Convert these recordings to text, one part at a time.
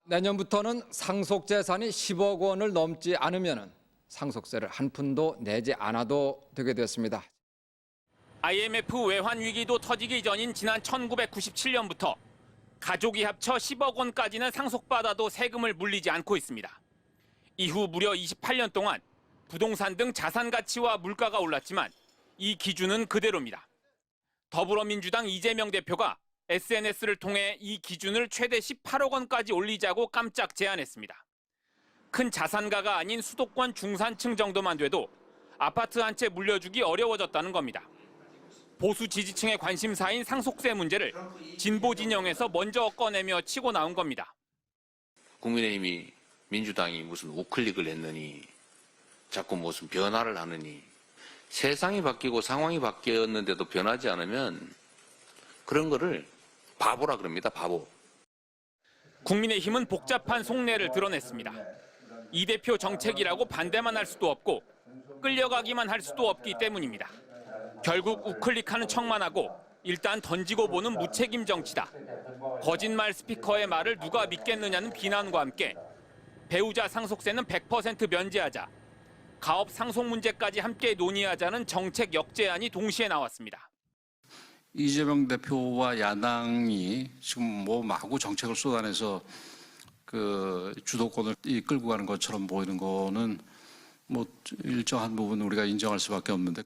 내년부터는 상속재산이 10억 원을 넘지 않으면 상속세를 한 푼도 내지 않아도 되게 됐습니다. IMF 외환 위기도 터지기 전인 지난 1997년부터 가족이 합쳐 10억 원까지는 상속받아도 세금을 물리지 않고 있습니다. 이후 무려 28년 동안 부동산 등 자산 가치와 물가가 올랐지만 이 기준은 그대로입니다. 더불어민주당 이재명 대표가 SNS를 통해 이 기준을 최대 18억 원까지 올리자고 깜짝 제안했습니다. 큰 자산가가 아닌 수도권 중산층 정도만 돼도 아파트 한 채 물려주기 어려워졌다는 겁니다. 보수 지지층의 관심사인 상속세 문제를 진보 진영에서 먼저 꺼내며 치고 나온 겁니다. 국민의힘이 민주당이 무슨 우클릭을 했느니 자꾸 무슨 변화를 하느니 세상이 바뀌고 상황이 바뀌었는데도 변하지 않으면 그런 거를 바보라 그럽니다. 바보. 국민의힘은 복잡한 속내를 드러냈습니다. 이 대표 정책이라고 반대만 할 수도 없고 끌려가기만 할 수도 없기 때문입니다. 결국 우클릭하는 척만 하고 일단 던지고 보는 무책임 정치다. 거짓말 스피커의 말을 누가 믿겠느냐는 비난과 함께 배우자 상속세는 100% 면제하자, 가업 상속 문제까지 함께 논의하자는 정책 역제안이 동시에 나왔습니다. 이재명 대표와 야당이 지금 뭐 마구 정책을 쏟아내서 그 주도권을 이끌고 가는 것처럼 보이는 거는 뭐 일정한 부분 우리가 인정할 수밖에 없는데.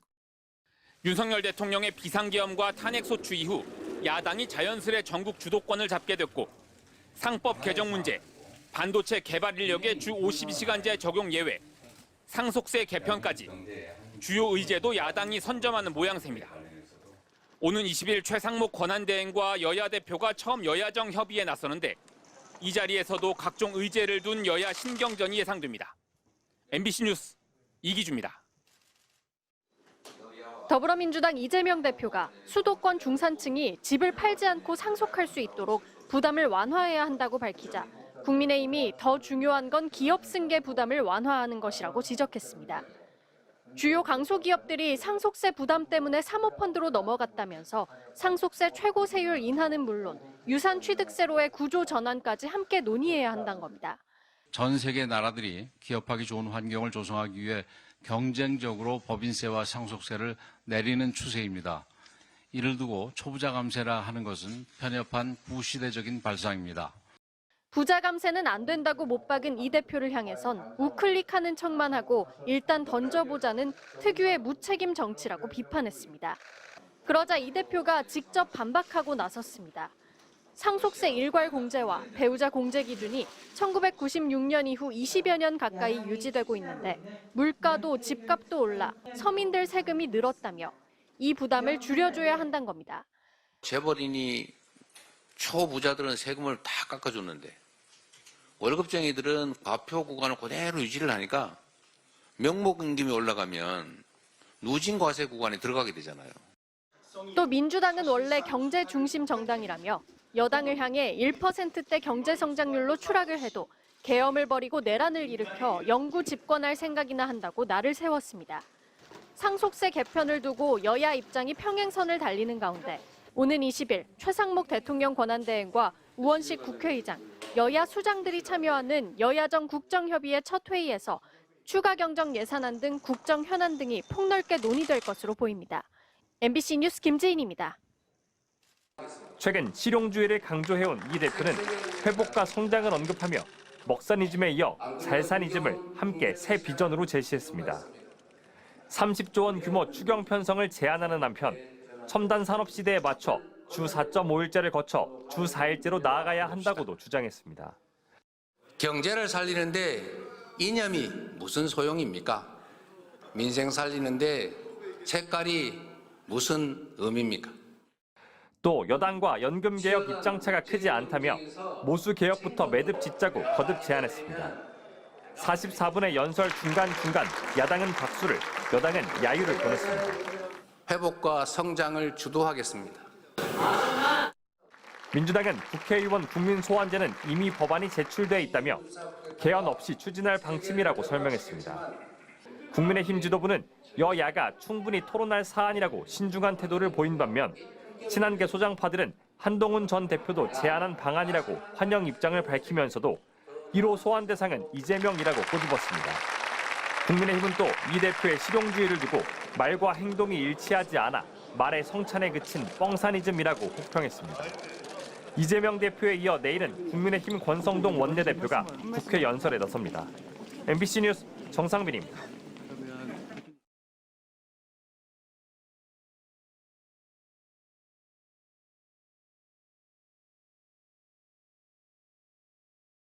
윤석열 대통령의 비상계엄과 탄핵소추 이후 야당이 자연스레 전국 주도권을 잡게 됐고 상법 개정 문제, 반도체 개발 인력의 주 52시간제 적용 예외, 상속세 개편까지 주요 의제도 야당이 선점하는 모양새입니다. 오는 20일 최상목 권한대행과 여야 대표가 처음 여야정 협의에 나서는데 이 자리에서도 각종 의제를 둔 여야 신경전이 예상됩니다. MBC 뉴스 이기주입니다. 더불어민주당 이재명 대표가 수도권 중산층이 집을 팔지 않고 상속할 수 있도록 부담을 완화해야 한다고 밝히자 국민의힘이 더 중요한 건 기업 승계 부담을 완화하는 것이라고 지적했습니다. 주요 강소기업들이 상속세 부담 때문에 사모펀드로 넘어갔다면서 상속세 최고 세율 인하는 물론 유산 취득세로의 구조 전환까지 함께 논의해야 한다는 겁니다. 전 세계 나라들이 기업하기 좋은 환경을 조성하기 위해 경쟁적으로 법인세와 상속세를 내리는 추세입니다. 이를 두고 초부자 감세라 하는 것은 편협한 구시대적인 발상입니다. 부자 감세는 안 된다고 못 박은 이 대표를 향해선 우클릭하는 척만 하고 일단 던져보자는 특유의 무책임 정치라고 비판했습니다. 그러자 이 대표가 직접 반박하고 나섰습니다. 상속세 일괄 공제와 배우자 공제 기준이 1996년 이후 20여 년 가까이 유지되고 있는데 물가도 집값도 올라 서민들 세금이 늘었다며 이 부담을 줄여줘야 한다는 겁니다. 재벌인이 초부자들은 세금을 다 깎아줬는데 월급쟁이들은 과표 구간을 그대로 유지를 하니까 명목임금이 올라가면 누진과세 구간에 들어가게 되잖아요. 또 민주당은 원래 경제 중심 정당이라며 여당을 향해 1%대 경제 성장률로 추락을 해도 계엄을 벌이고 내란을 일으켜 영구 집권할 생각이나 한다고 날을 세웠습니다. 상속세 개편을 두고 여야 입장이 평행선을 달리는 가운데 오는 20일 최상목 대통령 권한대행과 우원식 국회의장, 여야 수장들이 참여하는 여야정 국정협의회 첫 회의에서 추가 경정 예산안 등 국정 현안 등이 폭넓게 논의될 것으로 보입니다. MBC 뉴스 김지인입니다. 최근 실용주의를 강조해온 이 대표는 회복과 성장을 언급하며 먹사니즘에 이어 잘사니즘을 함께 새 비전으로 제시했습니다. 30조 원 규모 추경 편성을 제안하는 한편 첨단 산업 시대에 맞춰 주 4.5일제를 거쳐 주 4일제로 나아가야 한다고도 주장했습니다. 경제를 살리는데 이념이 무슨 소용입니까? 민생 살리는데 색깔이 무슨 의미입니까? 또 여당과 연금개혁 입장차가 크지 않다며 모수개혁부터 매듭 짓자고 거듭 제안했습니다. 44분의 연설 중간중간 야당은 박수를, 여당은 야유를 보냈습니다. 회복과 성장을 주도하겠습니다. 민주당은 국회의원 국민소환제는 이미 법안이 제출돼 있다며 개헌 없이 추진할 방침이라고 설명했습니다. 국민의힘 지도부는 여야가 충분히 토론할 사안이라고 신중한 태도를 보인 반면 친한계 소장파들은 한동훈 전 대표도 제안한 방안이라고 환영 입장을 밝히면서도 1호 소환 대상은 이재명이라고 꼬집었습니다. 국민의힘은 또 이 대표의 실용주의를 두고 말과 행동이 일치하지 않아 말의 성찬에 그친 뻥산이즘이라고 혹평했습니다. 이재명 대표에 이어 내일은 국민의힘 권성동 원내대표가 국회 연설에 나섭니다. MBC 뉴스 정상빈입니다.